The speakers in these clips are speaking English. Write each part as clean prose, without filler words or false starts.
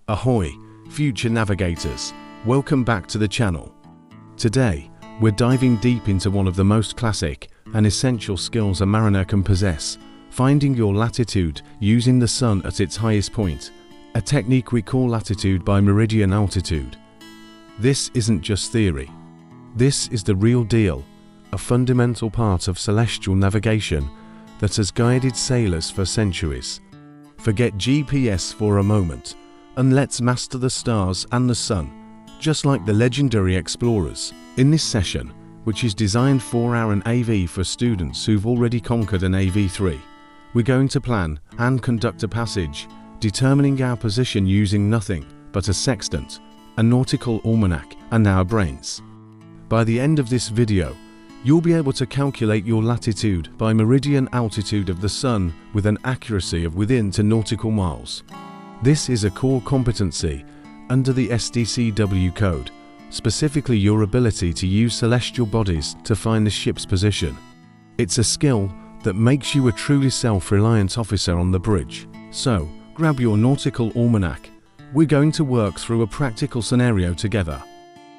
Ahoy, future navigators! Welcome back to the channel. Today, we're diving deep into one of the most classic and essential skills a mariner can possess, finding your latitude using the sun at its highest point, a technique we call latitude by meridian altitude. This isn't just theory. This is the real deal, a fundamental part of celestial navigation that has guided sailors for centuries. Forget GPS for a moment, and let's master the stars and the sun, just like the legendary explorers. In this session, which is designed for our AV for students who've already conquered an AV3, we're going to plan and conduct a passage, determining our position using nothing but a sextant, a nautical almanac, and our brains. By the end of this video, you'll be able to calculate your latitude by meridian altitude of the sun with an accuracy of within 2 nautical miles. This is a core competency under the STCW code, specifically your ability to use celestial bodies to find the ship's position. It's a skill that makes you a truly self-reliant officer on the bridge. So, grab your nautical almanac. We're going to work through a practical scenario together.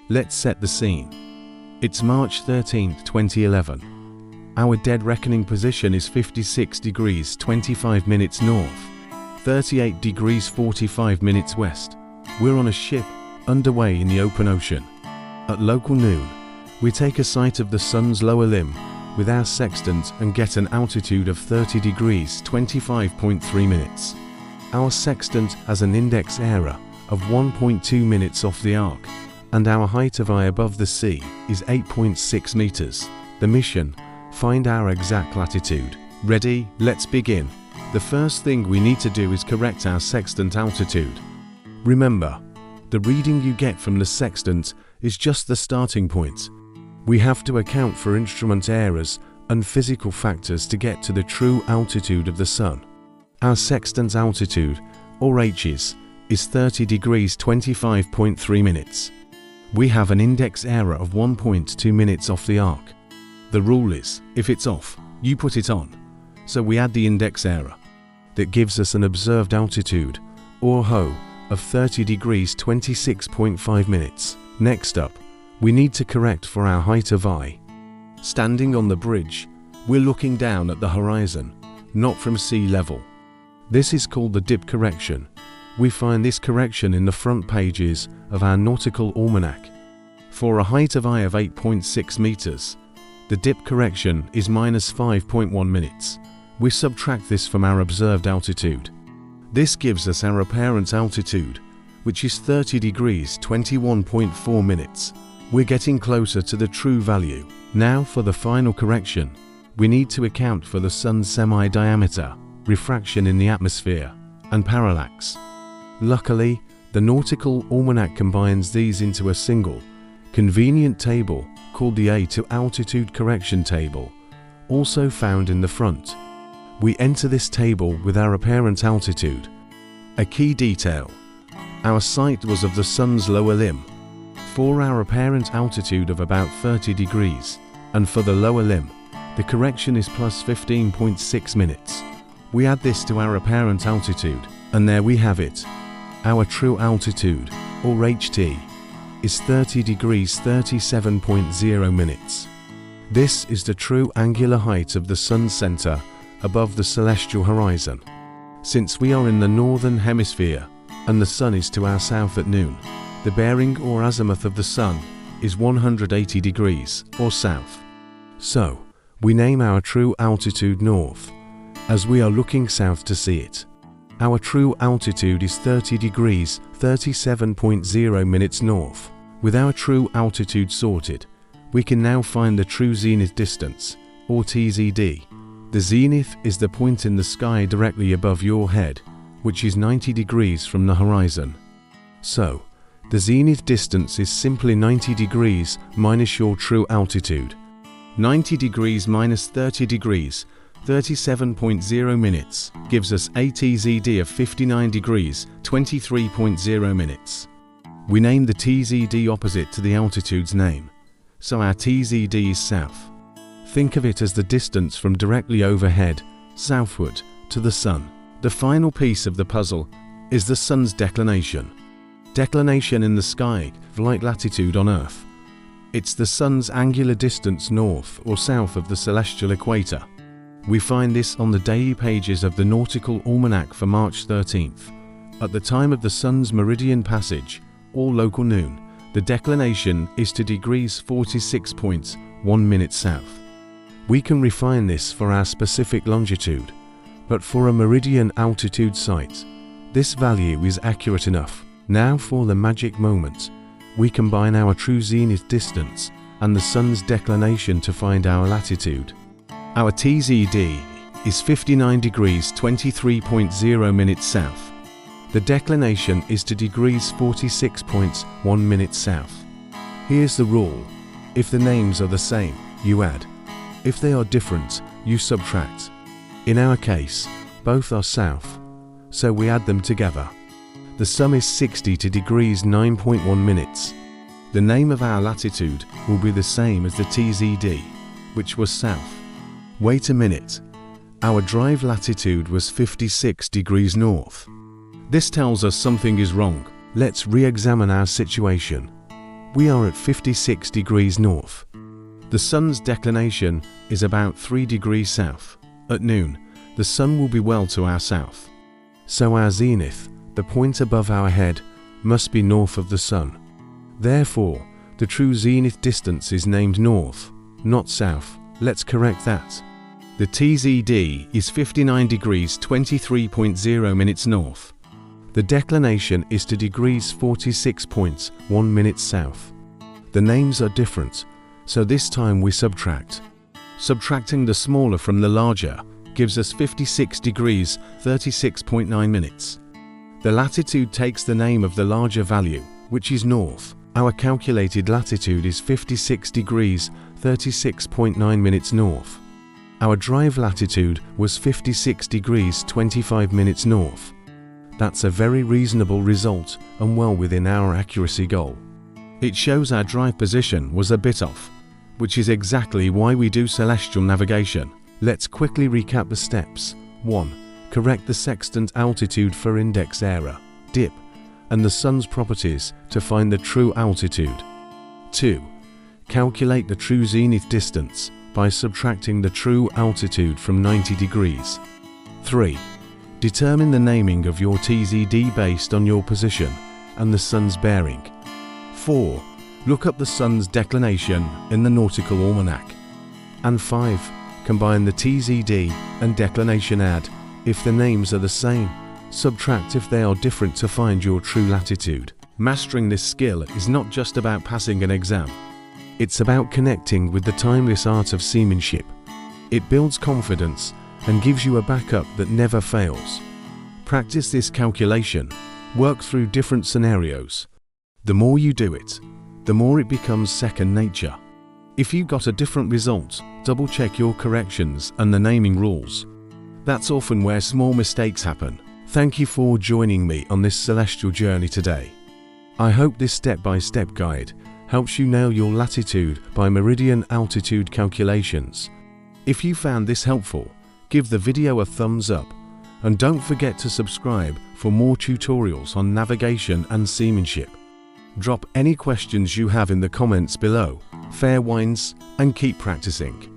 Let's set the scene. It's March 13th, 2011. Our dead reckoning position is 56 degrees 25 minutes north, 38 degrees 45 minutes west. We're on a ship underway in the open ocean. At local noon, we take a sight of the sun's lower limb with our sextant and get an altitude of 30 degrees 25.3 minutes. Our sextant has an index error of 1.2 minutes off the arc, and our height of eye above the sea is 8.6 meters. The mission: find our exact latitude. Ready? Let's begin. The first thing we need to do is correct our sextant altitude. Remember, the reading you get from the sextant is just the starting point. We have to account for instrument errors and physical factors to get to the true altitude of the sun. Our sextant altitude, or H's, is 30 degrees 25.3 minutes. We have an index error of 1.2 minutes off the arc. The rule is, if it's off, you put it on. So we add the index error. That gives us an observed altitude, or HO, of 30 degrees 26.5 minutes. Next up, we need to correct for our height of eye. Standing on the bridge, we're looking down at the horizon, not from sea level. This is called the dip correction. We find this correction in the front pages of our nautical almanac. For a height of eye of 8.6 meters, the dip correction is minus 5.1 minutes. We subtract this from our observed altitude. This gives us our apparent altitude, which is 30 degrees 21.4 minutes. We're getting closer to the true value. Now for the final correction, we need to account for the sun's semi-diameter, refraction in the atmosphere, and parallax. Luckily, the nautical almanac combines these into a single, convenient table called the A to altitude correction table, also found in the front. We enter this table with our apparent altitude. A key detail: our sight was of the sun's lower limb. For our apparent altitude of about 30 degrees, and for the lower limb, the correction is plus 15.6 minutes. We add this to our apparent altitude, and there we have it. Our true altitude, or HT, is 30 degrees 37.0 minutes. This is the true angular height of the sun's center above the celestial horizon. Since we are in the northern hemisphere and the sun is to our south at noon, the bearing or azimuth of the sun is 180 degrees or south. So, we name our true altitude north, as we are looking south to see it. Our true altitude is 30 degrees 37.0 minutes north. With our true altitude sorted, we can now find the true zenith distance, or TZD. The zenith is the point in the sky directly above your head, which is 90 degrees from the horizon. So, the zenith distance is simply 90 degrees minus your true altitude. 90 degrees minus 30 degrees, 37.0 minutes, gives us a TZD of 59 degrees, 23.0 minutes. We name the TZD opposite to the altitude's name, so our TZD is south. Think of it as the distance from directly overhead, southward, to the sun. The final piece of the puzzle is the sun's declination. Declination in the sky, like latitude on Earth. It's the sun's angular distance north or south of the celestial equator. We find this on the daily pages of the Nautical Almanac for March 13th. At the time of the sun's meridian passage, or local noon, the declination is 2 degrees 46.1 minutes south. We can refine this for our specific longitude, but for a meridian altitude site, this value is accurate enough. Now for the magic moment. We combine our true zenith distance and the sun's declination to find our latitude. Our TZD is 59 degrees 23.0 minutes south. The declination is 2 degrees 46.1 minutes south. Here's the rule. If the names are the same, you add. If they are different, you subtract. In our case, both are south, so we add them together. The sum is 62 degrees 9.1 minutes. The name of our latitude will be the same as the TZD, which was south. Wait a minute. Our drive latitude was 56 degrees north. This tells us something is wrong. Let's re-examine our situation. We are at 56 degrees north. The sun's declination is about 3 degrees south. At noon, the sun will be well to our south. So our zenith, the point above our head, must be north of the sun. Therefore, the true zenith distance is named north, not south. Let's correct that. The TZD is 59 degrees 23.0 minutes north. The declination is 2 degrees 46.1 minutes south. The names are different, so this time we subtract. Subtracting the smaller from the larger gives us 56 degrees 36.9 minutes. The latitude takes the name of the larger value, which is north. Our calculated latitude is 56 degrees 36.9 minutes north. Our drive latitude was 56 degrees 25 minutes north. That's a very reasonable result and well within our accuracy goal. It shows our drive position was a bit off, which is exactly why we do celestial navigation. Let's quickly recap the steps. 1. Correct the sextant altitude for index error, dip, and the sun's properties to find the true altitude. 2. Calculate the true zenith distance by subtracting the true altitude from 90 degrees. 3. Determine the naming of your TZD based on your position and the sun's bearing. 4. Look up the sun's declination in the Nautical Almanac. And 5. Combine the TZD and declination. Add if the names are the same. Subtract if they are different to find your true latitude. Mastering this skill is not just about passing an exam. It's about connecting with the timeless art of seamanship. It builds confidence and gives you a backup that never fails. Practice this calculation. Work through different scenarios. The more you do it, the more it becomes second nature. If you got a different result, double check your corrections and the naming rules. That's often where small mistakes happen. Thank you for joining me on this celestial journey today. I hope this step-by-step guide helps you nail your latitude by meridian altitude calculations. If you found this helpful, give the video a thumbs up and don't forget to subscribe for more tutorials on navigation and seamanship. Drop any questions you have in the comments below. Fair winds and keep practicing.